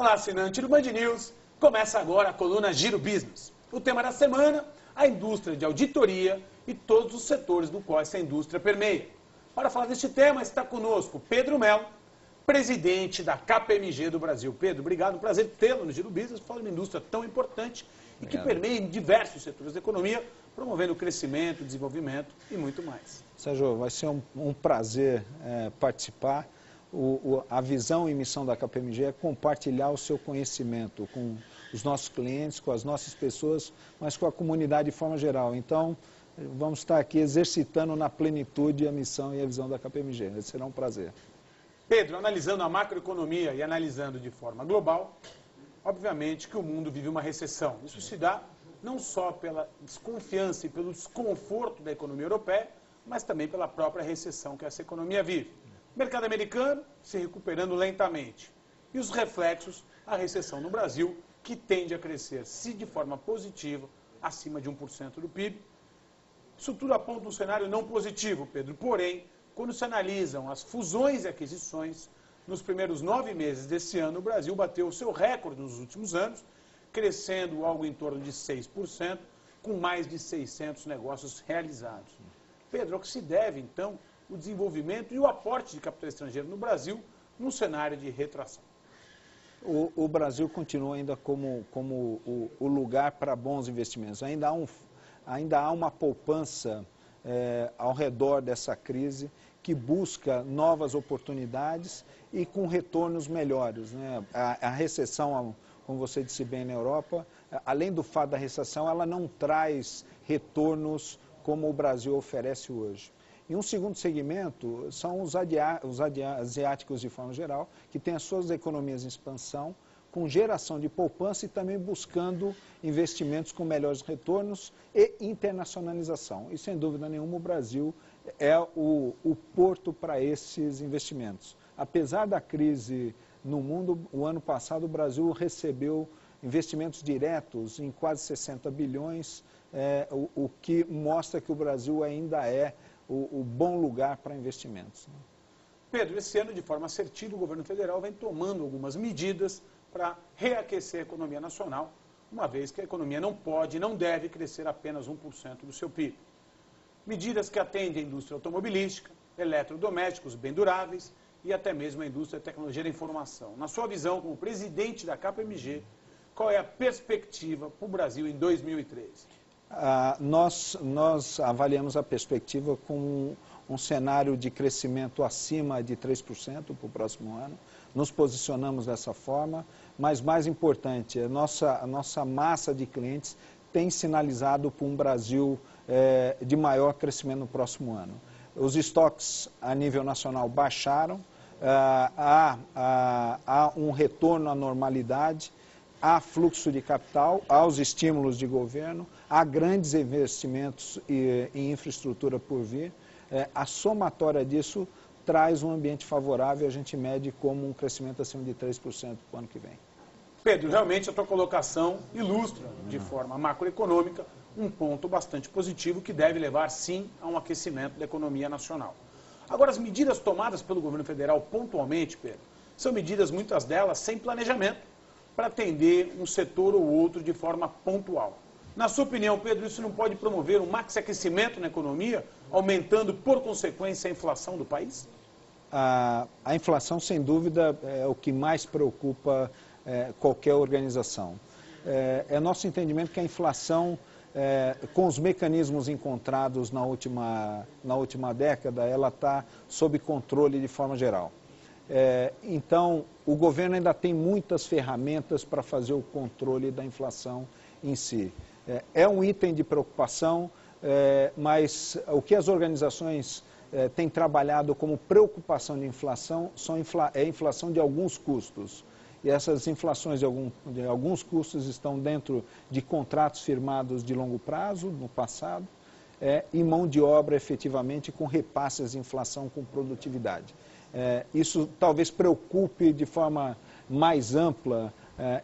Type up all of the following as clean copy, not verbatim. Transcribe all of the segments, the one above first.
Olá, assinante do Band News. Começa agora a coluna Giro Business. O tema da semana, a indústria de auditoria e todos os setores do qual essa indústria permeia. Para falar deste tema, está conosco Pedro Mello, presidente da KPMG do Brasil. Pedro, obrigado, prazer tê-lo no Giro Business, falando de uma indústria tão importante e que permeia em diversos setores da economia, promovendo o crescimento, desenvolvimento e muito mais. Sérgio, vai ser um prazer participar. A visão e missão da KPMG é compartilhar o seu conhecimento com os nossos clientes, com as nossas pessoas, mas com a comunidade de forma geral. Então, vamos estar aqui exercitando na plenitude a missão e a visão da KPMG. Esse será um prazer. Pedro, analisando a macroeconomia e analisando de forma global, obviamente que o mundo vive uma recessão. Isso se dá não só pela desconfiança e pelo desconforto da economia europeia, mas também pela própria recessão que essa economia vive. O mercado americano se recuperando lentamente. E os reflexos, a recessão no Brasil, que tende a crescer, se de forma positiva, acima de 1% do PIB. Isso tudo aponta um cenário não positivo, Pedro. Porém, quando se analisam as fusões e aquisições, nos primeiros 9 meses desse ano, o Brasil bateu o seu recorde nos últimos anos, crescendo algo em torno de 6%, com mais de 600 negócios realizados. Pedro, ao que se deve, então, o desenvolvimento e o aporte de capital estrangeiro no Brasil num cenário de retração? O Brasil continua ainda como o lugar para bons investimentos. Ainda há uma poupança ao redor dessa crise que busca novas oportunidades e com retornos melhores, né? A recessão, como você disse bem, na Europa, além do fato da recessão, ela não traz retornos como o Brasil oferece hoje. E um segundo segmento são os asiáticos de forma geral, que têm as suas economias em expansão, com geração de poupança e também buscando investimentos com melhores retornos e internacionalização. E sem dúvida nenhuma o Brasil é o porto para esses investimentos. Apesar da crise no mundo, o ano passado o Brasil recebeu investimentos diretos em quase 60 bilhões, o que mostra que o Brasil ainda é o bom lugar para investimentos. Pedro, esse ano, de forma assertiva, o governo federal vem tomando algumas medidas para reaquecer a economia nacional, uma vez que a economia não pode e não deve crescer apenas 1% do seu PIB. Medidas que atendem a indústria automobilística, eletrodomésticos, bem duráveis e até mesmo a indústria da tecnologia da informação. Na sua visão, como presidente da KPMG, qual é a perspectiva para o Brasil em 2013? Nós avaliamos a perspectiva com um cenário de crescimento acima de 3% para o próximo ano. Nos posicionamos dessa forma, mas mais importante, a nossa massa de clientes tem sinalizado para um Brasil de maior crescimento no próximo ano. Os estoques a nível nacional baixaram, há um retorno à normalidade, há fluxo de capital, há os estímulos de governo, há grandes investimentos em infraestrutura por vir. A somatória disso traz um ambiente favorável e a gente mede como um crescimento acima de 3% para o ano que vem. Pedro, realmente a tua colocação ilustra, de forma macroeconômica, um ponto bastante positivo que deve levar, sim, a um aquecimento da economia nacional. Agora, as medidas tomadas pelo governo federal pontualmente, Pedro, são medidas, muitas delas, sem planejamento, para atender um setor ou outro de forma pontual. Na sua opinião, Pedro, isso não pode promover um maxi-aquecimento na economia, aumentando, por consequência, a inflação do país? A inflação, sem dúvida, é o que mais preocupa qualquer organização. É nosso entendimento que a inflação, com os mecanismos encontrados na última década, ela está sob controle de forma geral. Então, o governo ainda tem muitas ferramentas para fazer o controle da inflação em si. É um item de preocupação, mas o que as organizações têm trabalhado como preocupação de inflação é a inflação de alguns custos. E essas inflações de alguns custos estão dentro de contratos firmados de longo prazo, no passado, e mão de obra efetivamente com repasses de inflação com produtividade. Isso talvez preocupe de forma mais ampla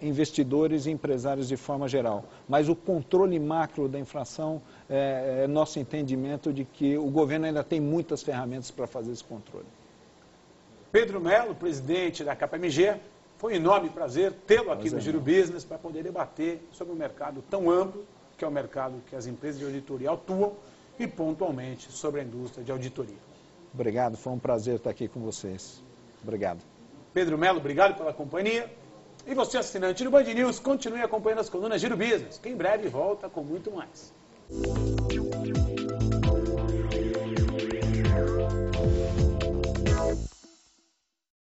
investidores e empresários de forma geral. Mas o controle macro da inflação é nosso entendimento de que o governo ainda tem muitas ferramentas para fazer esse controle. Pedro Mello, presidente da KPMG, Foi um enorme prazer tê-lo aqui no Giro Business para poder debater sobre um mercado tão amplo, que é o mercado que as empresas de auditoria atuam, e pontualmente sobre a indústria de auditoria. Obrigado, foi um prazer estar aqui com vocês. Obrigado. Pedro Melo, obrigado pela companhia. E você, assinante do Band News, continue acompanhando as colunas Giro Business, que em breve volta com muito mais.